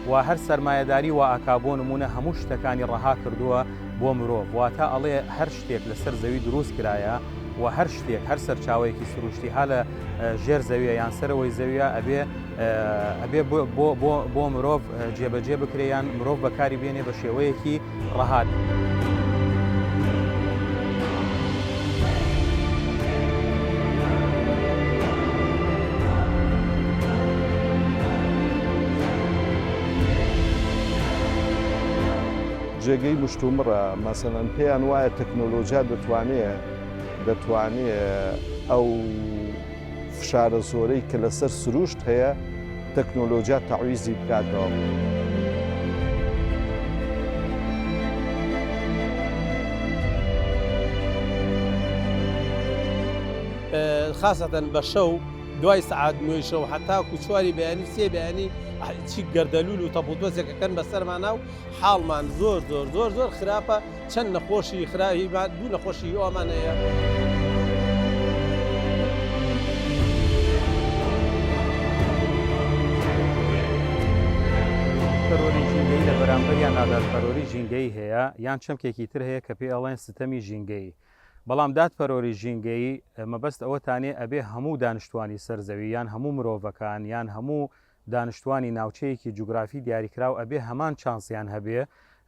و هەر سەرمایەداری و ئاکابۆ نمونە هەموو شتەکانی ڕەها کردووە بۆ مرۆڤ، واتە ئەڵێ هەر شتێک لەسەر زەوی دروست کرایە و هەر شتێک هەر سەرچاوەیەکی سروشتی ها لە ژێر زەویە یان سەرەوەی زەویە ئەبێ بۆ مرۆڤ جێبەجێ بکرێ یان مرۆڤ بەکاری بێنێ بە شێوەیەکی ڕەهات. جێگەی مشتومڕە مەسەڵەن پێیان وایە تەکنۆلۆژیا دەتوانێت ئەو فشارە زۆرەی کە لەسەر سروشت هەیە تەکنۆلۆژیا تەعویزی بکاتەوە. خاصەتەن بە شەو دوای سەعات نوێی شەو حتاکو چواری بەیانی سێ بەیانی چی گەردەلول و تەپوتۆزێکەکەن بەسەرمانە و حاڵمان زۆر زۆر زۆر زۆر خراپە. چەند نەخۆشی خراپی دوو نەخۆشی ئەومانەیە. پەرۆری ژینگەی لە بەرامبەریان نادادپەرۆری ژینگەی هەیە یان چەمکێکی تر هەیە کە پێ ئەڵێن ستەمی ژینگەی. بەڵام دادپەرۆری ژینگەی مەبەست ئەوەتانێ ئەبێ هەموو دانیشتوانی سەرزەوی یان هەموو مرۆڤەکان یان هەموو دانیشتوانی ناوچەیەکی جوگرافی دیاریکراو ئەبێ هەمان چانسیان هەبێ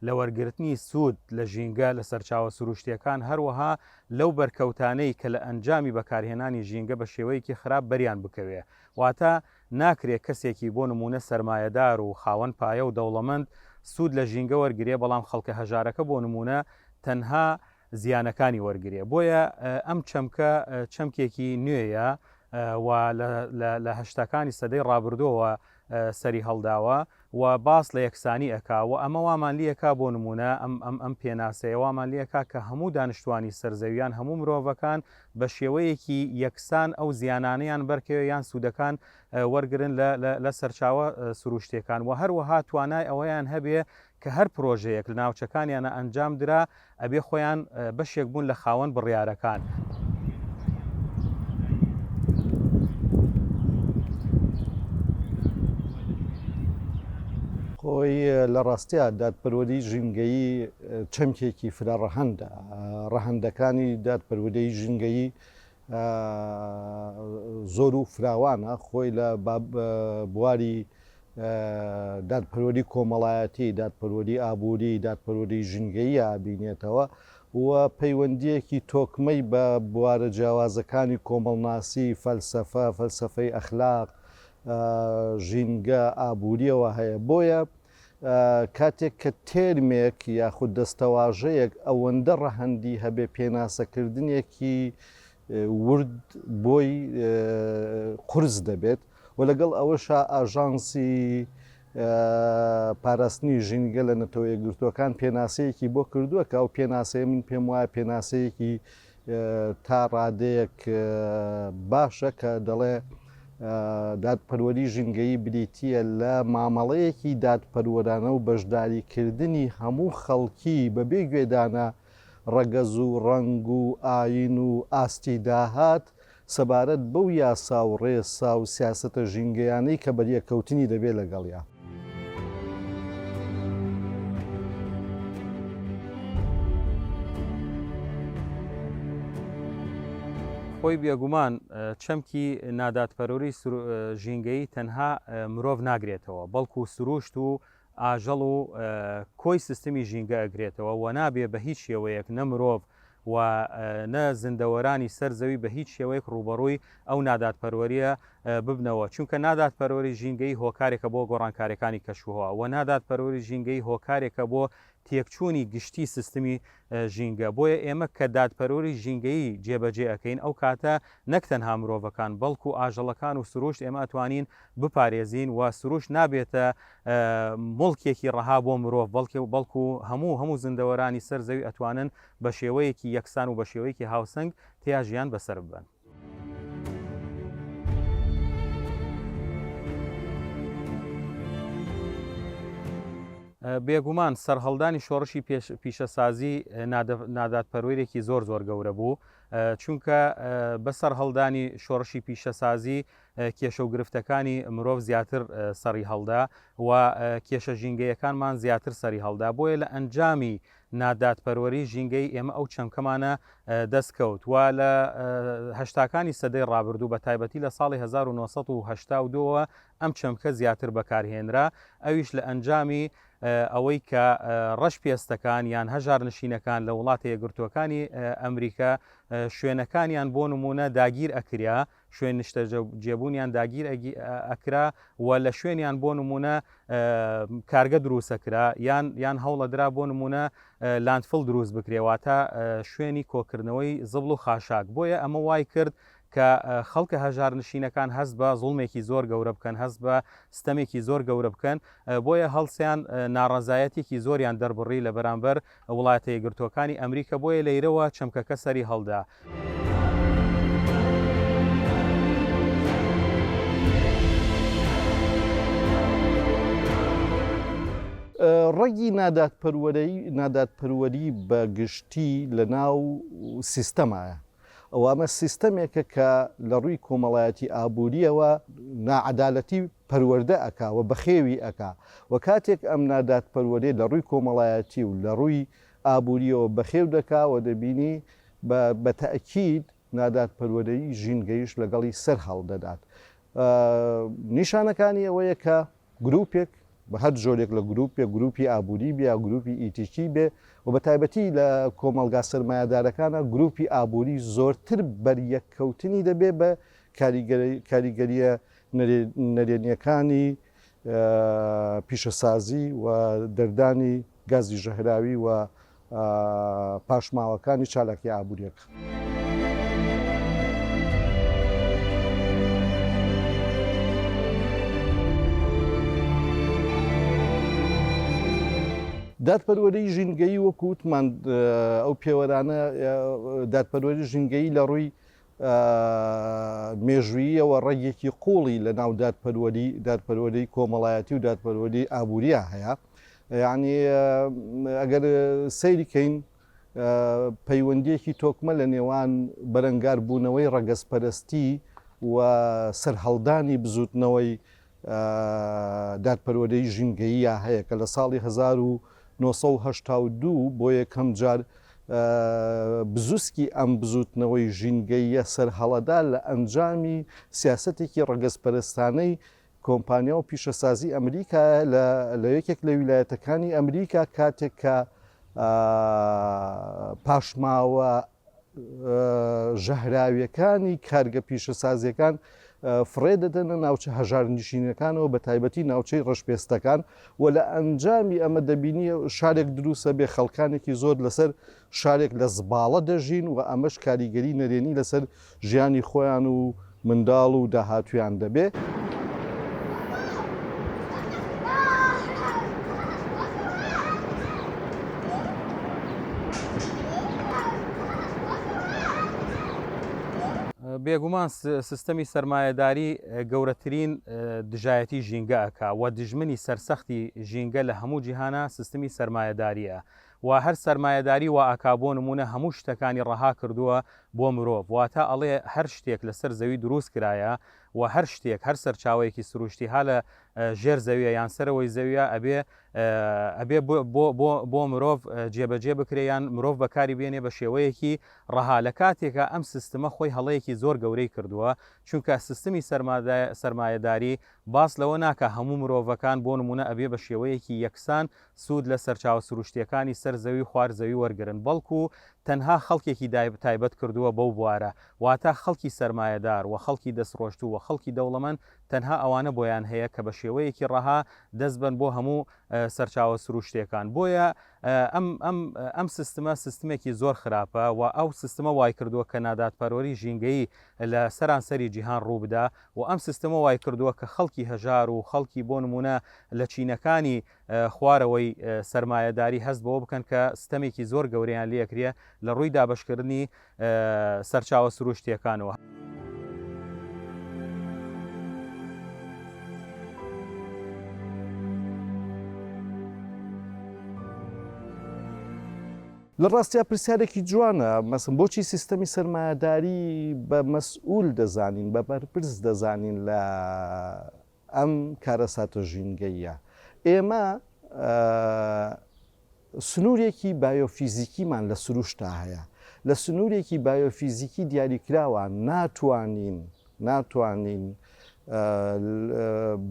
لە وەرگرتنی سوود لە ژینگە لە سەرچاوە سروشتیەکان، هەروەها لەو بەرکەوتانەی کە لە ئەنجامی بەکارهێنانی ژینگە بە شێوەیەکی خراپ بەریان بکەوێ. واتە ناکرێت کەسێکی بۆ نمونە سەرمایەدار و خاوەن پایە و دەوڵەمەند سوود لە ژینگە وەرگێ بەڵام خەڵکە هەژارەکە بۆ نمونە تەنها زیانەکانی وەرگێ. بۆیە ئەم چەمکە چەمکێکی نوێیە و لە هەشتەکانی سەدەی ڕابردووەوە سەری هەڵداوە و باس لە یەکسانی ئەکا و ئەمە وامان لیەکە بۆ نمونە ئەم پێناسەیە وامان لیەکە کە هەموو دانیشتوانی سەرزەویان هەموو مرۆڤەکان بە شێوەیەکی یەکسان ئەو زیانانەیان بەرکەوێ یان سوودەکان وەرگرن لە سەرچاوە سروشتەکان و هەروەها توانای ئەوەیان هەبێ کە هەر پرۆژەیەک لە ناوچەکانیانە ئەنجام درا ئەبێ خۆیان بەشێک بوون لە خاوەن بڕیارەکان. خۆی لە ڕاستیە دادپەروەری ژینگەیی چەمکێکی فرە ڕەهەندە. ڕەهەندەکانی دادپەروەری ژینگەیی زۆر و فراوانە، خۆی لە بواری دادپەروەری کۆمەڵایەتی، دادپەروەری ئابووری، دادپەروەری ژینگەیی ئابینێتەوە و پەیوەندیەکی تۆکمەی بە بوارە جیاوازەکانی کۆمەڵناسی، فەلسەفە، فەلسەفەی ئەخلاق، ژینگە ئابووریەوە هەیە. بۆیە کاتێک کە تێرمێک یاخود دەستەواژەیەک ئەوەندە ڕەهەندی هەبێ پێناسەکردنێکی ورد بۆی قورس دەبێت و لەگەڵ ئەوەشە ئاژانسی پاراستنی ژینگە لە نەتەوە یەکگرتووەکان پێناسەیەکی بۆ کردووە کە ئەو پێناسەیە من پێم وایە پێناسەیەکی تا ڕادەیەک باشە کە دەڵێ دادپەروەری ژینگەیی بریتیە لە مامەڵەیەکی دادپەروەرانە و بەشداریکردنی هەموو خەڵکی بەبێ گوێدانە ڕەگەز و ڕەنگ و ئاین و ئاستی داهات سەبارەت بەو یاسا و ڕێسا و سیاسەتە ژینگەیانەی کە بەریەکەوتنی دەبێت لەگەڵیا. خۆی بێگومان چەمکی نادادپەروەری ژینگەیی تەنها مرۆڤ ناگرێتەوە، بەڵکو سروشت و ئاژەڵ و کۆی سیستمی ژینگە ئەگرێتەوە و نابێ بە هیچ شێوەیەک نە مرۆڤ و نە زیندەوەرانی سەرزەوی بە هیچ شێوەیەک ڕوبەڕووی ئەو نادادپەروەریە ببنەوە، چونکە نادادپەروەری ژینگەی هۆکارێکە بۆ گۆڕانکاریەکانی کەشوهەوە و نادادپەروەری ژینگەی هۆکارێکە بۆ تێکچوونی گشتی سیستمی ژینگە. بۆیە ئێمە کە دادپەروەری ژینگەیی جێبەجێ ئەەکەین ئەو کاتە نەک تەنها مرۆڤەکان بەڵکو ئاژەڵەکان و سروشت ئێمە ئەتوانین بپارێزین و سروشت نابێتە مڵکێکی ڕەها بۆ مرۆڤ بەڵکو هەموو زیندەوەرانی سەرزەوی ئەتوانن بە شێوەیەکی یەکسان و بە شێوەیەکی هاوسەنگ تیا ژیان بەسەر ببن. بێگومان سەرهەڵدانی شۆڕشی پیشەسازی نادادپەروەرێکی زۆر گەورە بوو چونکە بەسەر هەڵدانی شۆڕشی پیشەسازی کێشە و گرفتەکانی مرۆڤ زیاتر سەری هەڵدا و کێشە ژینگەیەکانمان زیاتر سەری هەڵدا. بۆیە لە ئەنجامی نادادپەروەری ژینگەی ئێمە ئەو چەمکەمانە دەستکەوت و لە هەشتاکانی سەدەی ڕابردوو بە تایبەتی لە ساڵی 1982ەوە ئەم چەمکە زیاتر بەکارهێنرا، ئەویش لە ئەنجامی ئەوەی کە ڕەش پێستەکان یان هەژار نشینەکان لە وڵاتە یەکگرتووەکانی ئەمریکا شوێنەکانیان بۆ نمونە داگیر ئەکریا، شوێن نیشتە جێبوونیان داگیر ئەکرا و لە شوێنیان بۆ نمونە کارگە دروستەکرا یان هەوڵەدرا بۆ نمونە لاندفڵ دروست بکرێواتە شوێنی کۆکردنەوەی زبڵ و خاشاک. بۆیە ئەمە وای کرد کە خەڵکە هەژار نشینەکان هەست بە زوڵمێکی زۆر گەورە بکەن، هەست بە ستەمێکی زۆر گەورە بکەن، بۆیە هەڵسیان ناڕەزایەتێکی زۆریان دەربڕی لە بەرامبەر وڵاتە یەکگرتووەکانی ئەمریکا، بۆیە لەیرەوە چەمکەکە سەری هەڵدا. ڕێگی نادادپەروەری بە گشتی لە ناو سیستەمایە. ئەوامە سیستەمێکە کە لە ڕووی کۆمەڵایەتی ئابوووریەوە ناعەدالەتی پەروەردە ئەکا و بەخێوی ئەکا و کاتێک ئەم نادادپەروەرێ لە ڕووی کۆمەڵایەتی و لە ڕووی ئابوووریەوە بەخێو دەکا و دەبینی بە تەئکید نادادپەروەرەی ژینگەیش لەگەڵی سەر هەڵدەدات. نیشانەکانی ئەوەیە کە گروپێک بە هەر جۆرێک لە گروپی ئابووری بێ یا گروپی ئیتیکی بێ و بە تایبەتی لە کۆمەلگا سەرمایەدارەکانە گروپی ئابووری زۆرتر بەریەککەوتنی دەبێ بە کاریگەریە نەرێنیەکانی پیشەسازی و دەردانی گازی ژەهراوی و پاشماوەکانی چالاکی ئابووریەک. دادپەروەری ژینگەی وەکووتمان ئەو پێوەرانە دادپەروەری ژینگەی لە ڕووی مێژووییەوە ڕێگێکی قوڵی لە ناو دادپەروەری کۆمەڵایەتی و دادپەروەری ئابووریە هەیە. یعنی ئەگەر سەیریکەین پەیوەندیەکی تۆکمە لە نێوان بەرەنگار بوونەوەی ڕەگەزپەرستی و سەرهەڵدانی بزوتنەوەی دادپەروەری ژینگەییە هەیە کە لە ساڵی 1982 بۆ یەکەم جار بزوسکی ئەم بزوتنەوەی ژینگەییە سەرهەڵەدا لە ئەنجامی سیاسەتێکی ڕەگەزپەرستانەی کۆمپانیا و پیشەسازی ئەمریکا لە یەکێک لە ویلایەتەکانی ئەمریکا، کاتێک کە پاشماوە ژەهراویەکانی کارگە پیشەسازیەکان فڕێ دەدەنە ناوچە هەژار نشینەکانەوە بە تایبەتی ناوچەی ڕەشپێستەکان و لە ئەنجامی ئەمە دەبینی شارێک دروستە بێ خەڵکانێکی زۆر لەسەر شارێک لە زباڵە دەژین و ئەمەش کاریگەری نەرێنی لەسەر ژیانی خۆیان و منداڵ و داهاتویان دەبێ. بێگومان سیستەمی سەرمایەداری گەورەترین دژایەتی ژینگە ئەکا و دژمنی سەرسەختی ژینگە لە هەموو جیهانە سیستەمی سەرمایەداریە و هەر سەرمایەداری و ئاکا بۆ نمونە هەموو شتەکانی ڕەها کردووە بۆ مرۆڤ، واتە ئەڵێ هەر شتێک لەسەر زەوی دروست کرایە و هەر شتێک هەر سەرچاوەیەکی سروشتی ها لە ژێر زەویە یان سەرەوەی زەویە ئەبێ بۆ مرۆڤ جێبەجێ بکرێ یان مرۆڤ بەکاری بێنێ بە شێوەیەکی ڕەها. لە کاتێکە ئەم سیستەمە خۆی هەڵەیەکی زۆر گەورەی کردووە، چونکە سیستەمی سەرمایەداری باس لەوە ناکە هەموو مرۆڤەکان بۆ نمونە ئەبێ بە شێوەیەکی یەکسان سوود لە سەرچاوە سروشتیەکانی سەر زەوی خوارزەوی وەرگرن، بەڵکو تەنها خەڵکێکی تایبەت کردووە بەو بوارە، واتە خەڵکی سەرمایەدار و خەڵکی دەستڕۆشتوو و خەڵکی دەوڵەمەند تەنها ئەوانە بۆیان هەیە کە بە شێوەیەکی ڕەها دەست بن بۆ هەموو سەرچاوە سروشتیەکان. بۆیە ئەم سیستەمە سیستمێکی زۆر خراپە و ئەو سیستەمە وای کردووە کە نادادپەروەری ژینگەیی لە سەرانسەری جیهان ڕوو بدا و ئەم سیستەمە وای کردووە کە خەڵکی هەژار و خەڵکی بۆ نمونە لە چینەکانی خوارەوەی سەرمایەداری هەست بەوە بکەن کە سیستەمێکی زۆر گەورەیان لێکرێ لە ڕووی دابەشکردنی سەرچاوە سروشتیەکانەوە. لە ڕاستیا پرسیارێکی جوانە مەسم بۆچی سیستەمی سەرمایه‌داری بە مەسئول دەزانین بە بەرپرس دەزانین لە ئەم کارە ساتۆژینگەیە ئێمە سنوورێکی بایۆفیزیکیمان لە سروشتا هەیە لە سنوورێکی بایۆفیزیکی دیاریکراوە ناتوانین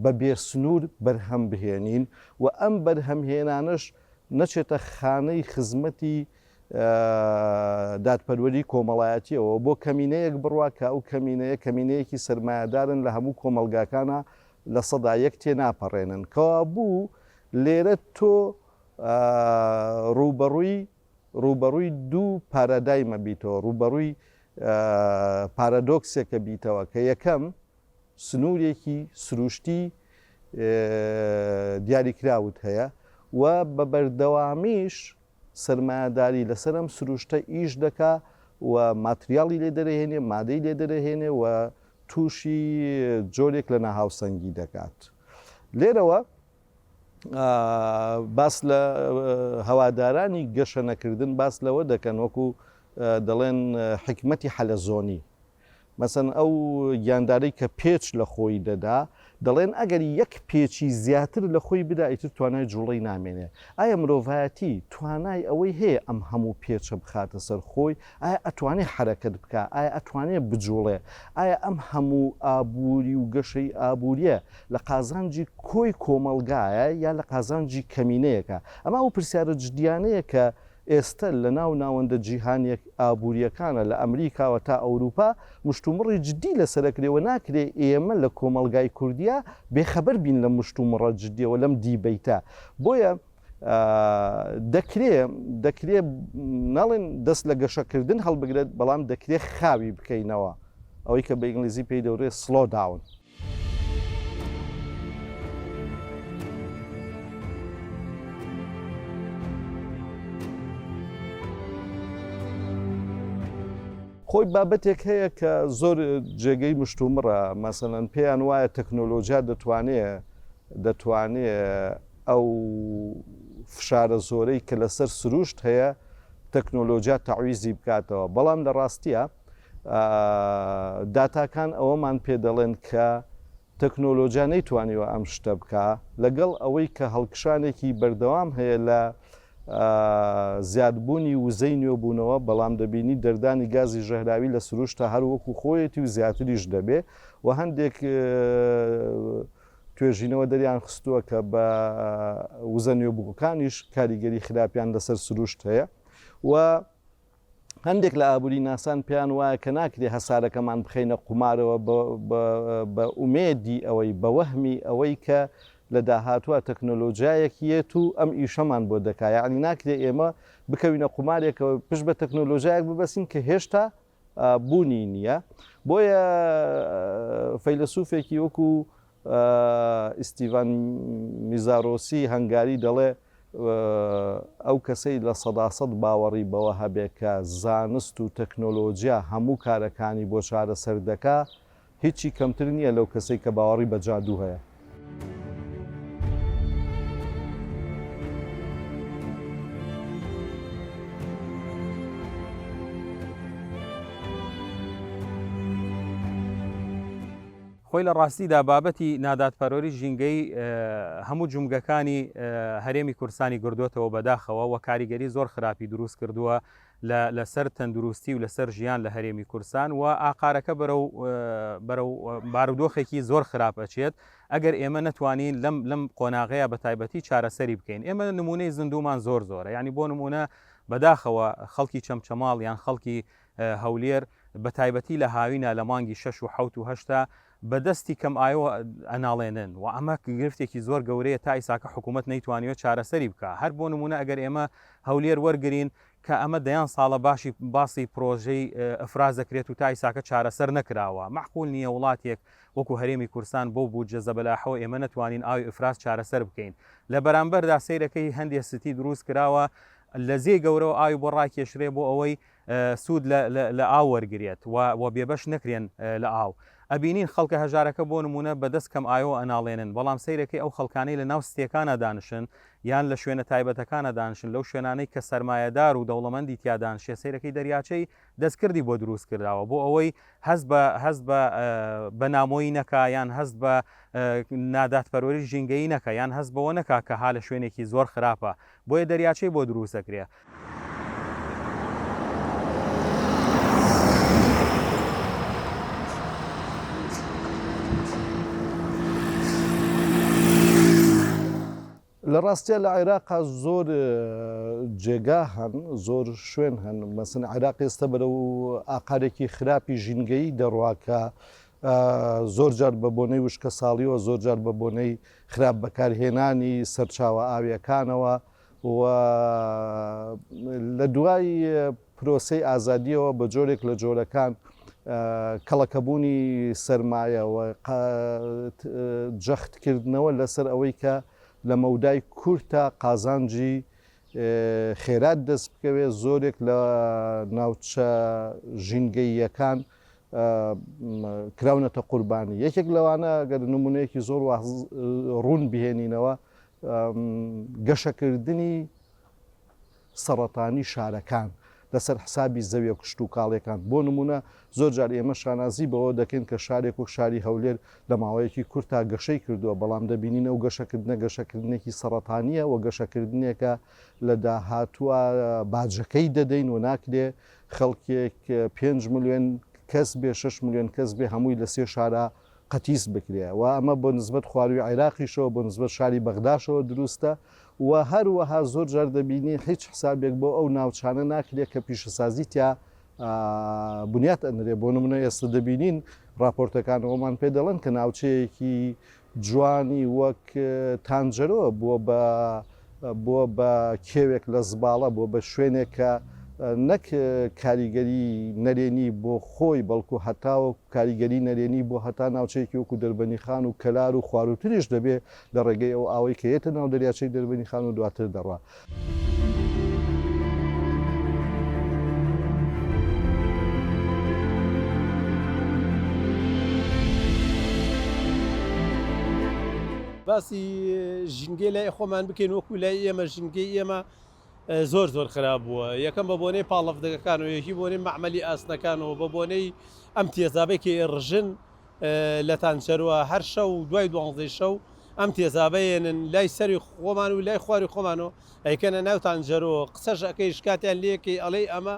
بە بێسنوور بەرهەم بهێنین و ئەم بەرهەمهێنانش نەچێتە خانەی خزمەتی دادپەروەری کۆمەڵایەتیەوە بۆ کەمینەیەک بڕوا کە ئەو کەمینەیەکی سەرمایه‌دارن لە هەموو کۆمەلگاکانە لە سەدا یەک تێناپەڕێنن کەوا بوو لێرە تۆ ڕوبەڕووی دوو پارەدایمە بیتەوە ڕوبەڕووی پارەدۆکسێکە بیتەوە کە یەکەم سنوورێکی سروشتی دیاریکراوت هەیە و بە بەردەوامیش سەرمایه‌داری لەسەر ئەم سروشتە ئیش دەکا و ماتریاڵی لێ دەرەهێنێ مادەی لێ دەرەهێنێ و تووشی جۆرێک لە ناهاوسەنگی دەکات لێرەوە باس لە هەوادارانی گەشە نەکردن باس لەوە دەکەن وەکو دەڵێن حکمەتی حەلەزۆنی مەسەن ئەو گیاندارەی کە پێچ لە خۆی دەدا دەڵێن ئەگەر یەک پێچی زیاتر لە خۆی بدا ئیتر توانای جوڵەی نامێنێ ئایا مرۆڤایەتی توانای ئەوەی هەیە ئەم هەموو پێچە بخاتە سەر خۆی ئایا ئەتوانێت حرەکەت بکە ئایا ئەتوانێت بجوڵێ ئایا ئەم هەموو ئابووری و گەشەی ئابووریە لە قازانجی کۆی کۆمەلگایە یا لە قازانجی کەمینەیەەکە ئەمە ئەو پرسیارە جدیانەیە کە ئێستا لە ناوەندە جیهانیەک ئابوووریەکانە لە ئەمریکاوە تا ئەوروپا مشتومڕی جددی لەسەرکرێەوە ناکرێ ئێمە لە کۆمەلگای کوردیا بێخەبەر بین لە مشتومڕە جددیەوە لەم دیبەیتە بۆیە دەکرێت ناڵێن دەست لە گەشەکردن هەڵبگرێت بەڵام دەکرێت خاوی بکەینەوە ئەوەی کە بە ئینگلیزی پێی دەورێت سلۆ داون. خۆی بابەتێک هەیە کە زۆر جێگەی مشتومڕە مەسەڵەن پێیان وایە تەکنۆلۆژیا دەتوانێت ئەو فشارە زۆرەی کە لەسەر سروشت هەیە تەکنۆلۆژیا تەعویزی بکاتەوە بەڵام لە ڕاستیە داتاکان ئەوەمان پێ دەڵێن کە تەکنۆلۆژیا نەیتوانیوە ئەم شتە بکە لەگەڵ ئەوەی کە هەڵکشانێکی بەردەوام هەیە لە زیادبوونی وزەی نوێبوونەوە بەڵام دەبینی دەردانی گازی ژەهراوی لە سروشتە هەروەکو خۆیەتی و زیاتریش دەبێ و هەندێک توێژینەوە دەریان خستووە کە بە وزە نوێبووەکانیش کاریگەری خراپیان لەسەر سروشت هەیە و هەندێک لە ئابووری ناسان پێیان وایە کە ناکرێ هەسارەکەمان بخەینە قومارەوە بە ئومێدی ئەوەی بە وەهمی ئەوەی کە لە داهاتووە تەکنۆلۆژیایەکیێت و ئەم ئیشەمان بۆ دەکایە ینی ناکرێ ئێمە بکەوینە قومارێکەوە پشت بە تەکنۆلۆژیایەک ببەسین کە هێشتا بوونی نییە بۆیە فەیلسوفێکی وەکو ئیستیڤان میزارۆسی هەنگاری دەڵێ ئەو کەسەی لە سەداسەد باوەڕی بەوە هەبێ کە زانست و تەکنۆلۆژیا هەموو کارەکانی بۆ چارەسەر دەکا هیچی کەمتر نییە لەو کەسەی کە باوەڕی بە جادوو هەیە. خۆی لە ڕاستیدا بابەتی نادادپەروەری ژینگەی هەموو جومگەکانی هەرێمی کوردستانی گردووەتەوە بەداخەوە و کاریگەری زۆر خراپی دروست کردووە لەسەر تەندروستی و لەسەر ژیان لە هەرێمی کوردستان و ئاقارەکە بەرەو بارودۆخێکی زۆر خراپ ئەچێت ئەگەر ئێمە نەتوانین لەم قۆناغەیە بە تایبەتی چارەسەری بکەین ئێمە نمونەی زیندومان زۆر زۆرە ینی بۆ نمونە بەداخەوە خەڵکی چەمچەماڵ یان خەڵکی هەولێر بە تایبەتی لە هاوینە لە مانگی 6 و 7 و 8 بەدەستی کەم ئایۆ ئەناڵێنن و ئەمە گرفتێکی زۆر گەورەیە تا ئیساکە حکوومەت نەیتوانیوە چارەسەری بکە هەر بۆ نمونە ئەگەر ئێمە هەولێر وەرگین کە ئەمە دەیان ساڵە باسی پرۆژەی ئەفراز دەکرێت و تا ئیساکە چارەسەر نەکراوە معقول نییە وڵاتێک وەکو هەرێمی کوردستان بۆ بوو جەزەبەلاحەوە ئێمە نەتوانین ئاوی ئەفراز چارەسەر بکەین لە بەرامبەردا سەیرەکەی هەندێک ستی دروست کراوە لە زێ گەورەوە ئاوی بۆ ڕاکێشرێ بۆ ئەوەی سوود لە ئاو وەرگێت و بێبەش نەکرێن لە ئاو ئەبینین خەڵکە هەژارەکە بۆ نمونە بەدەست کەم ئایۆ ئەناڵێنن بەڵام سەیرەکەی ئەو خەڵکانەی لە ناو ستیەکانە دانشن یان لە شوێنە تایبەتەکانە دانشن لەو شوێنانەی کە سەرمایەدار و دەوڵەمەندی تیادانشێ سەیرەکەی دەریاچەی دەستکردی بۆ دروست کرداوە بۆ ئەوەی هەست بە بەنامۆیی نەکا یان هەست بە ناداتپەروەری ژینگەی نەکە یان هەست بەوە نەکا کە ها لە شوێنێکی زۆر خراپە بۆیە دەریاچەی بۆ دروست دەکرێت. لە ڕاستیە لە عێراقا زۆر جێگا هەن زۆر شوێن هەن مەسن عێراق ئێستا بەرەو ئاقارێکی خراپی ژینگەی دەڕواکە زۆر جار بە بۆنەی وشکە ساڵیەوە زۆر جار بە بۆنەی خراپ بەکارهێنانی سەرچاوە ئاویەکانەوە و لە دوای پرۆسەی ئازادیەوە بە جۆرێک لە جۆرەکان کەڵەکەبوونی سەرمایەوە جەختکردنەوە لەسەر ئەوەی کە لە مەودای کورتە قازانجی خێرات دەست بکەوێت زۆرێک لە ناوچە ژینگەییەکان کراونەتە قوربانی یەکێک لەوانە گەر نمونەیەکی زۆر ڕوون بهێنینەوە گەشەکردنی سەرەتانی شارەکان لەسەر حسابی زەویە کشت و کاڵیەکان بۆ نمونە زۆر جار ئێمە شانازی بەوە دەکەین کە شارێک و شاری هەولێر لە ماوەیەکی کورتا گەشەی کردووە بەڵام دەبینینە و گەشەکردنێکی سەرەتانیە و گەشەکردنێکە لە داهاتووە باجەکەی دەدەین و ناکرێ خەڵکێک 5 ملیۆن کەس بێ 6 ملیۆن کەس بێ هەمووی لە سێ شارە قەتیس بکرێ و ئەمە بۆ نسبەت خواروی عێراقیشەوە بۆ نسبەت شاری بەغداشەوە دروستە و هەروەها زۆر جار دەبینی هیچ حسابێک بۆ ئەو ناوچانە ناکرێت کە پیشەسازی تیا بنیات ئەنرێ بۆ نمونە ئێستا دەبینین راپۆرتەکانەوەمان پێ دەڵێن کە ناوچەیەکی جوانی وەک تانجەرۆ بووە بە کێوێک لە زباڵە بۆ بە شوێنێکە نەک کاریگەری نەرێنی بۆ خۆی بەڵکو هەتاوە کاریگەری نەرێنی بۆ هەتا ناوچەیەکی وەکو دەربەنی خان و کەلار و خواروتریش دەبێ لە ڕێگەی ئەو ئاوەی کە هێتە ناو دەریاچەی دەربەنی خان و دواتر دەڕوا. باسی ژینگەی لای خۆمان بکەین وەکو لای ئێمە ژینگەی ئێمە زۆر زۆر خراپ بووە یەکەم بە بۆنەی پاڵەفدەکەکان و یەکی بۆنەی مەعمەلی ئاسنەکانەوە بە بۆنەی ئەم تێزابێکی ڕژن لە تانچەروە هەر شەو و دوای 12 شەو ئەم تێزابەیەنن لای سەری خۆمان و لای خواری خۆمانەوە ئەیکەنە ناو تانجەرەوە قسەش ئەەکەی شکاتیان لێکی ئەڵێ ئەمە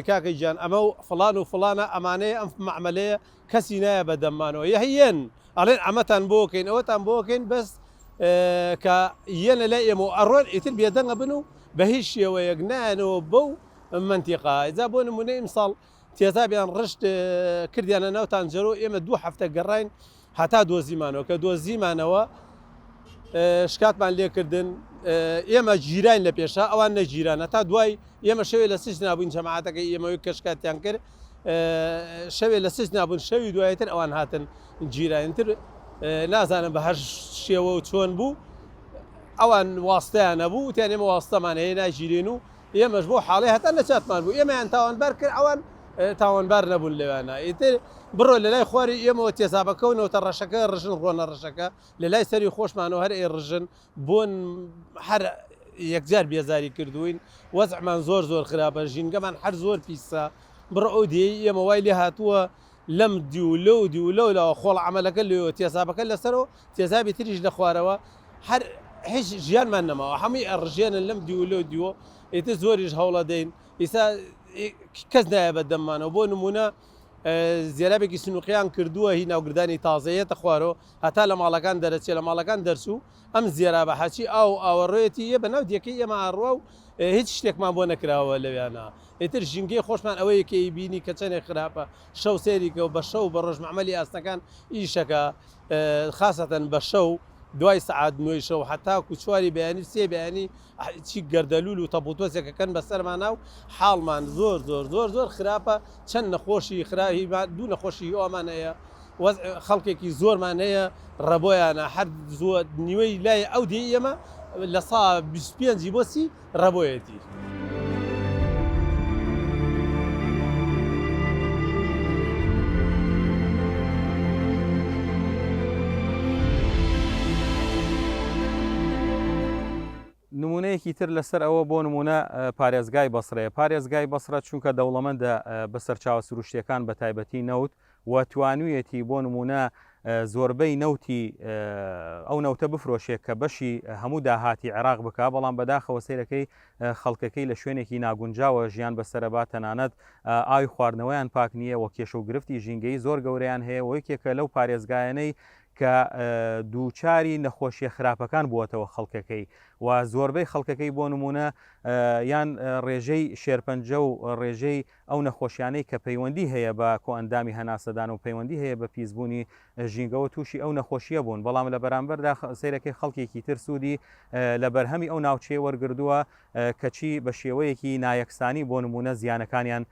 کاکەی جان ئەمە و فڵان و فڵانە ئەمانەیە ئەم مەعمەلەیە کەسی نایە بە دەمانەوە یەهێن ئەڵێن ئەمەتان بۆکەین ئەوەتان بۆکەین بەس کە یەنە لای ئێمە و ئەڕۆن ئیتر بێدەنگە بن و بە هیچ شێوەیەک نایەنەوە بەو منتیقا ئەجا بۆ نمونە ئیمساڵ تێزابیان ڕشت کردیانە ناو تانجەرۆ ئێمە 2 هەفتە گەڕین هەتا دۆزیمانەوە کە دۆزیمانەوە شکاتمان لێکردن ئێمە جیران لە پێشا ئەوان نەجیرانە تا دوای ئێمە شەوێ لە سیج نابووین جەماعەتەکە ئێمەوەی کەشکاتیان کرد شەوێ لە سیج نابوون شەوی دوایتر ئەوان هاتن جیرانتر نازانم بە هەر شێوە و چۆن بوو ئەوان واستەیان نەبوو وتیان ئێمە واستەمان هەیە ناگیرێن و ئێمەش بۆ حاڵی هەتا لە چاتمان بوو ئێمەیان تاوانبار کرد ئەوان تاوانبار نەبوون لەوانە ئیتر بڕۆ لە لای خواری ئێمەوە تێزابەکەونەوە تا ڕەشەکە ڕژن ڕۆنە ڕەشەکە لە لای سەری خۆشمانەوە هەر ئێ ڕژن بۆن هەر یەکجار بێزاری کردوین وەزعمان زۆر زۆر خراپە ژینگەمان هەر زۆر پیسە بڕۆ ئەو دێی ئێمە وای لێ هاتووە لەم دیولەوە خۆڵ عملەکە لێەوە تێزابەکە لەسەرەوە تێزابی تریش لە خوارەوە هەر هیچ ژیانمان نەماوە هەمووی ئەڕژێنن لەم دیوە ئیتر زۆریش هەوڵە دەین ئیسا کەس نایە بە دەممانەوە بۆ نمونە زیێرابێکی سنووقیان کردووە هی ناوگردانی تازەیەتە خوارەوە هەتا لە ماڵەکان دەرەچێت لە ماڵەکان دەرچوو ئەم زیێرا بە حەچی ئاوەڕێتی یە بە ناو دیەکەی ئێمە ئاڕوە و هیچ شتێکمان بۆ نەکراوە لەویانە ئیتر ژینگەی خۆشمان ئەوەیەکەی بینی کە چەندێک خراپە شەو سێریکە و بە شەو بە ڕۆژ مەعمەلی ئاستەکان ئیشەکە خاستەن بە شەو دوای سعات نوێی شەو حتاکو چواری بەیانی سێ بەیانی چی گەردەلول و تەبوتۆسێکەکەن بەسەرمانە و حاڵمان زۆر زۆر زۆر زۆر خراپە چەند نەخۆشی خراهی دوو نەخۆشی ئەومانەیە خەڵکێکی زۆرمان هەیە ڕەبۆیانە هەر زۆر نیوەی لای ئەو دی ئێمە لە سا 25 بۆ 30 ڕەبۆیەتی. نمونەیەکی تر لەسەر ئەوە بۆ نمونە پارێزگای بەسڕەیە. پارێزگای بەسڕە چونکە دەوڵەمەندە بەسەر چاوە سروشتیەکان بە تایبەتی نەوت و توانوویەتی بۆ نمونە زۆربەی نەوتی ئەو نەوتە بفرۆشێت کە بەشی هەموو داهاتی عێراق بکە، بەڵام بەداخەوە سیرەکەی خەڵکەکەی لە شوێنێکی ناگونجاوە ژیان بەسەرەبات تەنانەت ئاوی خواردنەوەیان پاک نییە و کێشە و گرفتی ژینگەی زۆر گەورەیان هەیە و یەکێکە لەو پارێزگایانەی کە دووچاری نەخۆشیە خراپەکان بووەتەوە خەڵکەکەی و زۆربەی خەڵکەکەی بۆ نمونە یان ڕێژەی شێرپەنجە و ڕێژەی ئەو نەخۆشیانەی کە پەیوەندی هەیە بە کۆئەندامی هەناسەدان و پەیوەندی هەیە بە پیسبوونی ژینگەوە تووشی ئەو نەخۆشیە بوون، بەڵام لە بەرامبەردا سیرەکەی خەڵکێکی تر سوودی لە بەرهەمی ئەو ناوچەیە وەرگردووە کەچی بە شێوەیەکی نایەکسانی بۆ نمونە زیانەکانیان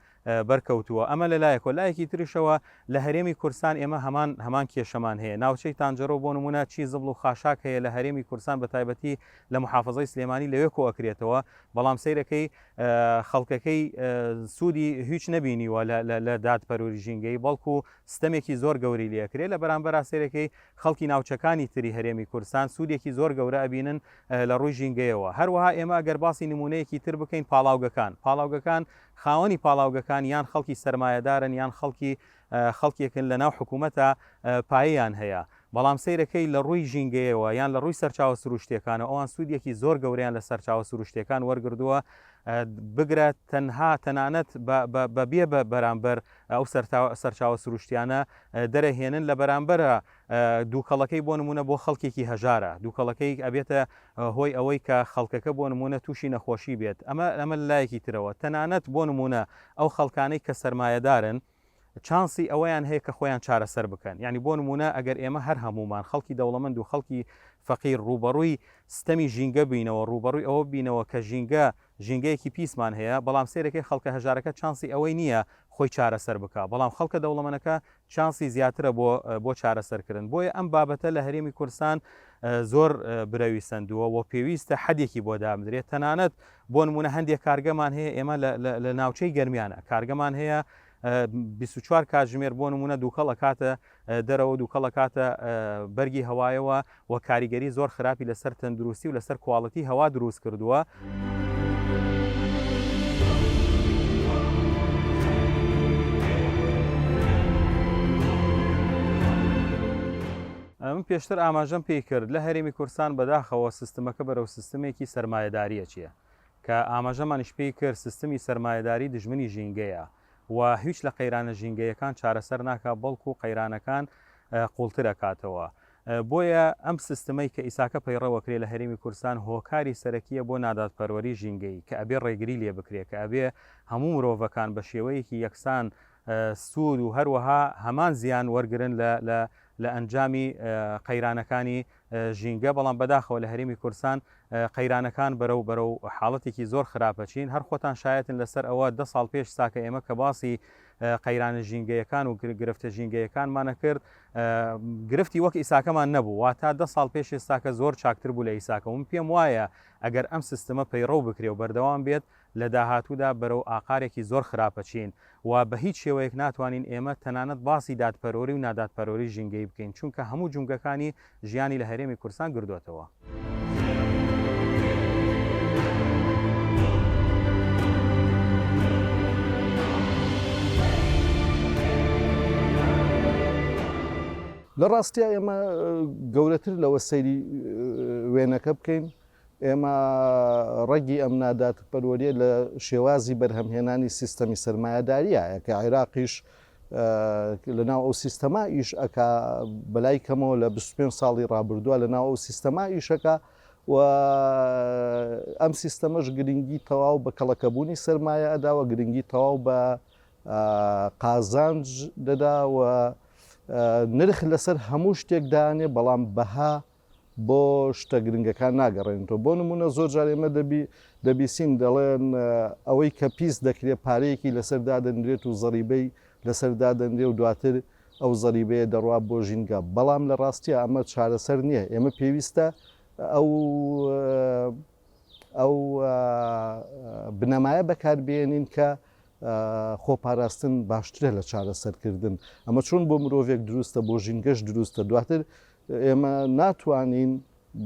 بەرکەوتووە. ئەمە لەلایەکۆ لایەکی تریشەوە لە هەرێمی کورسان ئێمە هەمان کێشەمان هەیە. ناوچەی تانجەرۆ بۆ نمونە چی زبڵ و خاشاک هەیە لە هەرێمی کورسان بە تایبەتی لە محافەزەی سلێمانی لەوێ کۆ ئەکرێتەوە، بەڵام سیرەکەی خەڵکەکەی سوودی هیچ نەبینیوە لە دادپەروەری ژینگەی، بەڵکو ستەمێکی زۆر گەوری لێکرێت. لە بەرامبەر سیرەکەی خەڵکی ناوچەکانی تری هەرێمی کورسان سوودێکی زۆر گەورە ئەبینن لە ڕووی ژینگەیەوە. هەروەها ئێمە ئەگەر باسی نمونەیەکی تر بکەین پاڵاوگەکان خاوەنی پاڵاوگەکان یان خەڵکی سەرمایەدارن یان خەڵکێکن لە ناو حکوومەتە پایەیان هەیە، بەڵام سیرەکەی لە ڕووی ژینگەیەوە یان لە ڕووی سەرچاوە سروشتیەکانە ئەوان سوودێکی زۆر گەوریان لە سەرچاوە سروشتیەکان وەرگردووە بگرێت تەنانەت بەبێ بە بەرامبەر ئەو سەرچاوە سروشتیانە دەرەهێنن لە بەرامبەرە دووکەڵەکەی بۆ نمونە بۆ خەڵکێکی هەژارە، دووکەڵەکەی ئەبێتە هۆی ئەوەی کە خەڵکەکە بۆ نمونە تووشی نەخۆشی بێت. ئەمە لایەکی ترەوە تەنانەت بۆ نمونە ئەو خەڵکانەی کە سەرمایەدارن چانسی ئەوەیان هەیە کە خۆیان چارەسەر بکەن. یعنی بۆ نمونە ئەگەر ئێمە هەر هەمومان خەڵکی دەوڵەمەند و خەڵکی فەقیر ڕوبەڕووی ستەمی ژینگە بینەوە، ڕوبەڕووی ئەوە بینەوە کە ژینگەیەکی پیسمان هەیە، بەڵام سیرەکەی خەڵکە هەژارەکە چانسی ئەوەی نییە خۆی چارەسەر بکە، بەڵام خەڵکە دەوڵەمەندەکە چانسی زیاترە بۆ چارەسەرکردن. بۆیە ئەم بابەتە لە هەرێمی کورسان زۆر برەویستەندووە و پێویستە حەدێکی بۆ دامدرێت. تەنانەت بۆ نمونە هەندێک کارگەمان هەیە، ئێمە لە ناوچەی گەرمیانە کارگەمان هەیە 24 کاتژمێر بۆ نمونە دووکەڵە کاتە دەرەوە دووکەڵە کاتە بەرگی هەوایەوە و کاریگەری زۆر خراپی لەسەر تەندروستی و لەسەر کواڵەتی هەوا دروست کردووە. من پێشتر ئاماژەم پێی کرد لە هەرێمی کورسان بەداخەوە سیستمەکە بەرەو سیستمێکی سەرمایەداریە چییە کە ئاماژەمانیش پێی کرد سیستمی سەرمایەداری دژمنی ژینگەیە و هیچ لە قەیرانە ژینگەیەکان چارەسەر ناکات بەڵکو قەیرانەکان قوڵترە کاتەوە. بۆیە ئەم سیستمەی کە ئیساکە پەیڕەوەکرێ لە هەرێمی کورسان هۆکاری سەرەکیە بۆ نادادپەروەری ژینگەی کە ئەبێ ڕێگری لێ بکرێت، کە ئەبێ هەموو مرۆڤەکان بە شێوەیەکی یەکسان سوود و هەروەها هەمان زیان وەرگرن لە ئەنجامی قەیرانەکانی ژینگە. بەڵام بەداخەوە لە هەرێمی کورسان قەیرانەکان بەرەو حاڵەتێکی زۆر خراپەچین. هەر خۆتان شایەتن لەسەر ئەوە 10 ساڵ پێش ساکە ئێمە کە باسی قەیرانە ژینگەیەکان و گرفتە ژینگەیەکانمانە کرد گرفتی وەک ئیساکەمان نەبوو، واتە 10 ساڵ پێش ئێستاکە زۆر چاکتر بوو لە ئیساکە. من پێم وایە ئەگەر ئەم سیستمە پەیڕەو بکرێ و بەردەوام بێت لە داهاتوودا بەرەو ئاقارێکی زۆر خراپەچین و بە هیچ شێوەیەک ناتوانین ئێمە تەنانەت باسی دادپەروەری و نادادپەروەری ژینگەی بکەین، چونکە هەموو جونگەکانی ژیانی لە هەرێمی کورسان گردووەتەوە. لە ڕاستیە ئێمە گەورەتر لەوە سەیری وێنەکە بکەین. ئێمە ڕەگی ئەم نادادپەروەریە لە شێوازی بەرهەمهێنانی سیستەمی سەرمایەداریە کە عێراقیش لەناو ئەو سیستەما ئیش ئەکا بەلای کەمەوە لە 25 ساڵی ڕابردووە لەناو ئەو سیستەما ئیشەکە و ئەم سیستەمەش گرنگی تەواو بە کەڵەکەبوونی سەرمایە ئەداوە، گرنگی تەواو بە قازانج دەدا و نرخ لەسەر هەموو شتێکدانێ، بەڵام بەها بۆ شتە گرنگەکان ناگەڕێنەوە. بۆ نمونە زۆر جار ئێمە دەبیسین دەڵێن ئەوەی کە پیس دەکرێت پارەیەکی لەسەردا دەنرێت و زەریبەی لەسەردا دەنرێ و دواتر ئەو زەریبەیە دەڕوا بۆ ژینگە، بەڵام لە ڕاستیە ئەمە چارەسەر نییە. ئێمە پێویستە ئەو بنەمایە بەکاربێنین کە خۆپاراستن باشترە لە چارەسەرکردن. ئەمە چۆن بۆ مرۆڤێک دروستە بۆ ژینگەش دروستە، دواتر ئێمە ناتوانین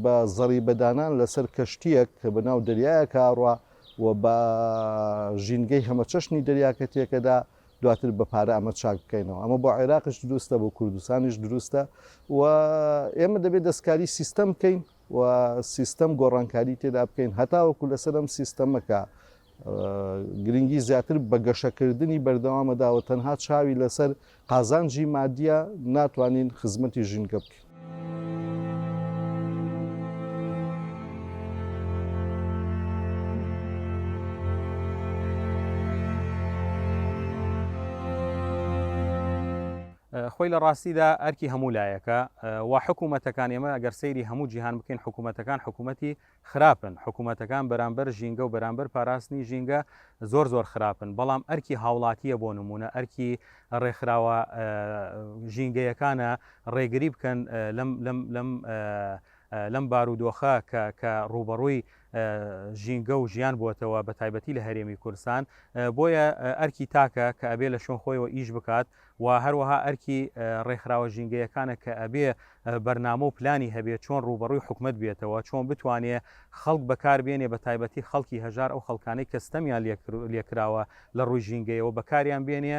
بە زەریبەدانان لەسەر کەشتیەک کە بەناو دەریایە کاڕوە و بە ژینگەی هەمە چەشنی دەریاکە تێکەدا دواتر بە پارە ئەمە چاک بکەینەوە. ئەمە بۆ عێراقش دروستە، بۆ کوردستانیش دروستە و ئێمە دەبێت دەستکاری سیستەم بکەین و سیستەم گۆڕانکاری تێدا بکەین هەتاوەکو لەسەر ئەم سیستەمەکە گرنگی زیاتر بە گەشەکردنی بەردەوامەداوە تەنها چاوی لەسەر قازانجی مادیە ناتوانین خزمەتی ژینگە بکەین. خۆی لە ڕاستیدا ئەرکی هەموو لایەکە و حکوومەتەکان ئێمە ئەگەر سەیری هەموو جیهان بکەین حکوومەتەکان حکوومەتی خراپن، حکوومەتەکان بەرامبەر ژینگە و بەرامبەر پاراستنی ژینگە زۆر خراپن، بەڵام ئەرکی هاوڵاتیە بۆ نمونە ئەرکی ڕێکخراوە ژینگەیەکانە ڕێگری بکەن لەم بارودۆخە کە ڕوبەڕووی ژینگە و ژیان بووەتەوە بە تایبەتی لە هەرێمی کوردستان، بۆیە ئەرکی تاکە کە ئەبێ لە شوێن خۆیەوە ئیش بکات و هەروەها ئەرکی ڕێکخراوە ژینگەیەکانە کە ئەبێ بەرنامە و پلانی هەبێت چۆن ڕوبەڕووی حکومت بێتەوە، چۆن بتوانێت خەڵک بەکاربێنێ بە تایبەتی خەڵکی هەژار ئەو خەڵکانەی کەستەمیان لێکراوە لە ڕووی ژینگەیەوە بەکاریان بێنێ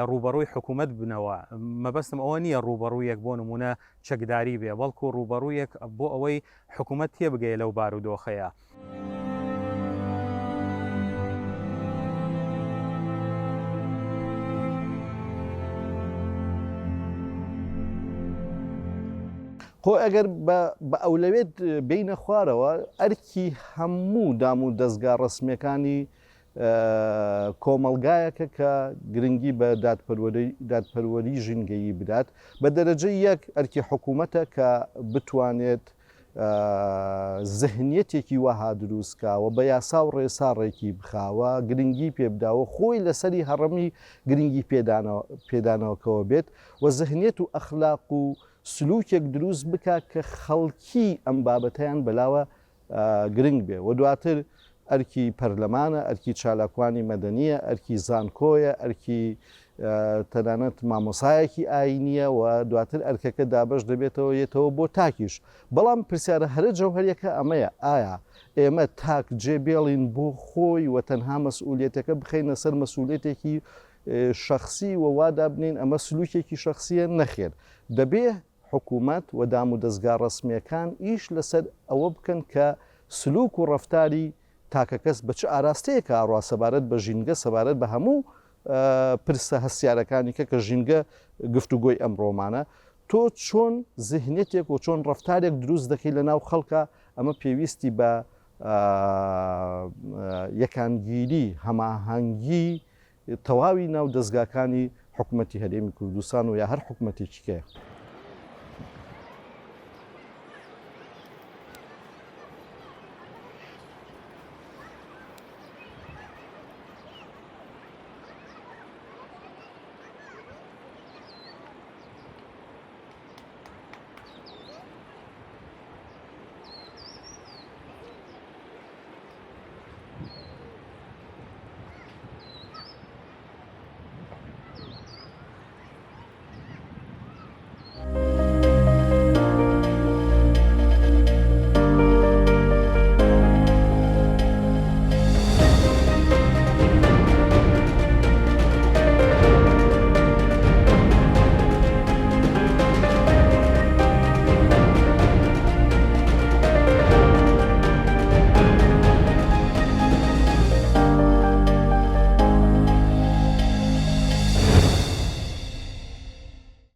ڕوبەڕووی حکومت بنەوە. مەبەستم ئەوە نییە ڕوبەڕوویەک بۆ نمونە چەکداری بێ، بەڵکو ڕوبەڕوویەک بۆ ئەوەی حکومت تێبگەیە لەو بارودۆخەیە. خۆ ئەگەر بە ئەولەوێت بینە خوارەوە ئەرکی هەموو دام و دەستگا ڕسمیەکانی کۆمەلگایەکە کە گرنگی بە دادپەروەری ژینگەیی بدات بە دەرەجەی یەک ئەرکی حکوومەتە کە بتوانێت زەهنیەتێکی وەها دروستکاوە بە یاسا و ڕێساڕێکی بخاوە گرنگی پێبداوە خۆی لەسەری هەڕەمی گرنگی پێدانەوەکەوە بێت و زەهنیەت و ئەخلاق و سلوکێک دروست بکە کە خەڵکی ئەم بابەتیان بەلاوە گرنگ بێ و دواتر ئەرکی پەرلەمانە، ئەرکی چالاکوانی مەدەنیە، ئەرکی زانکۆیە، ئەرکی تەنانەت مامۆسایەکی ئاینیە و دواتر ئەرکەکە دابش دەبێتەوە یێتەوە بۆ تاکیش. بەڵام پرسیارە هەرە جەوهەریەکە ئەمەیە، ئایا ئێمە تاک جێبێڵین بۆ خۆی و تەنها مەسئولیەتەکە بخەینە سەر مەسئولیەتێکی شخصی و وادا بنین ئەمە سلوکێکی شخصیە نەخێر. دەبێ حکوومەت و دام و دەستگا ڕسمیەکان ئیش لەسەر ئەوە بکەن کە سلوک و ڕەفتاری تاکە کەس بە چ ئاراستەیەکە ئاڕوا سەبارەت بە ژینگە سەبارەت بە هەموو پرسە هەستیارەکانی کە ژینگە گفتوگۆی ئەمڕۆمانە تۆ چۆن زیهنێتێک و چۆن ڕەفتارێک دروست دەکەی لە ناو خەڵکە ئەمە پێویستی بە یەکانگیری هەماهەنگی تەواوی ناو دەستگاکانی حکوومەتی هەرێمی کوردستان و یا هەر حکوومەتێکیکەیە.